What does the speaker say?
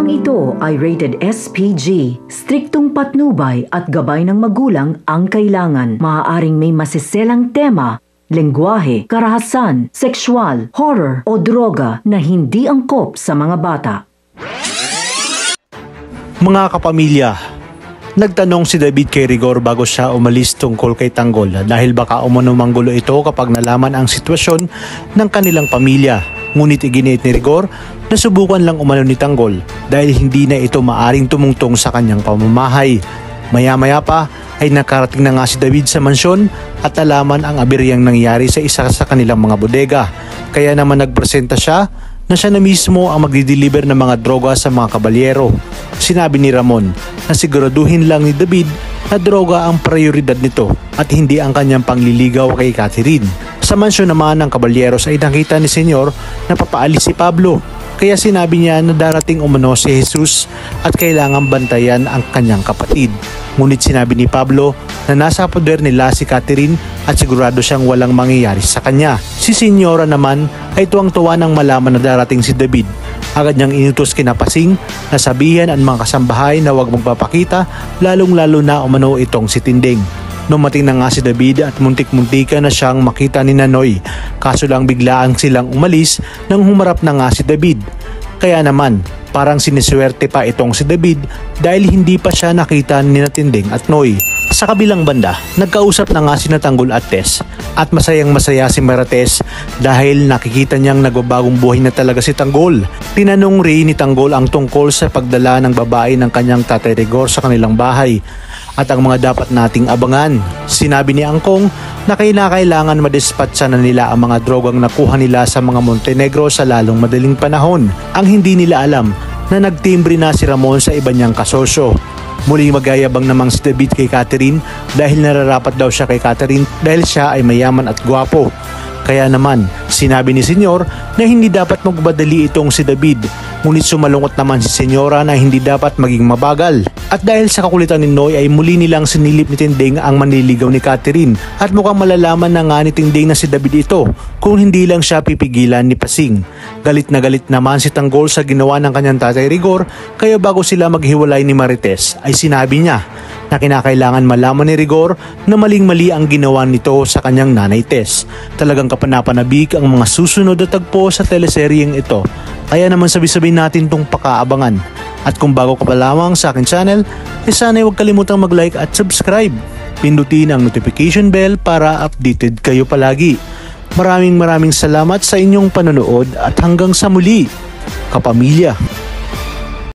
Programang ito ay rated SPG. Striktong patnubay at gabay ng magulang ang kailangan. Maaaring may masiselang tema, lengguwahe, karahasan, sexual, horror o droga na hindi angkop sa mga bata. Mga kapamilya, nagtanong si David kay Rigor bago siya umalis tungkol kay Tanggol dahil baka umano manggulo ito kapag nalaman ang sitwasyon ng kanilang pamilya. Ngunit iginiit ni Rigor na subukan lang umano ni Tanggol dahil hindi na ito maaring tumungtong sa kanyang pamamahay. Maya-maya pa ay nakarating na nga si David sa mansyon at nalaman ang aberyang nangyari sa isa sa kanilang mga bodega. Kaya naman nagpresenta siya na siya na mismo ang magdi-deliver ng mga droga sa mga kabalyero. Sinabi ni Ramon na siguraduhin lang ni David na droga ang prioridad nito at hindi ang kanyang pangliligaw kay Catherine. Sa mansyon naman ng kabalyeros ay nakita ni Senyor na papaalis si Pablo. Kaya sinabi niya na darating umano si Jesus at kailangang bantayan ang kanyang kapatid. Ngunit sinabi ni Pablo na nasa poder nila si Catherine at sigurado siyang walang mangyayari sa kanya. Si Senyora naman ay tuwang-tuwa nang malaman na darating si David. Agad niyang inutos kina Pasing na sabihan ang mga kasambahay na huwag magpapakita, lalong-lalo na umano itong si Tinding. Numating na nga si David at muntik-muntika na siyang makita ni Nanoy. Kaso lang biglaan silang umalis nang humarap na nga si David. Kaya naman, parang siniswerte pa itong si David dahil hindi pa siya nakita ni Tinding at Noy. Sa kabilang banda, nagkausap na nga si Tanggol at Tess at masayang-masaya si Marites dahil nakikita niyang nagbabagong buhay na talaga si Tanggol. Tinanong rin ni Tanggol ang tungkol sa pagdala ng babae ng kanyang tatay Rigor sa kanilang bahay at ang mga dapat nating abangan. Sinabi ni Angkong na kailangan madispatsa na nila ang mga drogang nakuha nila sa mga Montenegro sa lalong madaling panahon. Ang hindi nila alam na nagtimbre na si Ramon sa iba niyang kasosyo. Muling magyayabang namang si David kay Catherine dahil nararapat daw siya kay Catherine dahil siya ay mayaman at gwapo. Kaya naman, sinabi ni Senyor na hindi dapat magbadali itong si David. Ngunit sumalungot naman si Senyora na hindi dapat maging mabagal. At dahil sa kakulitan ni Noy ay muli nilang sinilip ni Tinding ang manliligaw ni Catherine. At mukhang malalaman na nga ni Tinding na si David ito kung hindi lang siya pipigilan ni Pasing. Galit na galit naman si Tanggol sa ginawa ng kanyang tatay Rigor, kaya bago sila maghiwalay ni Marites ay sinabi niya na kinakailangan malaman ni Rigor na maling-mali ang ginawa nito sa kanyang nanay Tess. Talagang kapanapanabik ang mga susunod na tagpo sa teleseryeng ito. Kaya naman sabi-sabi natin tong pakaabangan. At kung bago ka pa lamang sa akin channel, sana huwag kalimutang mag-like at subscribe. Pindutin ang notification bell para updated kayo palagi. Maraming salamat sa inyong panonood at hanggang sa muli, kapamilya.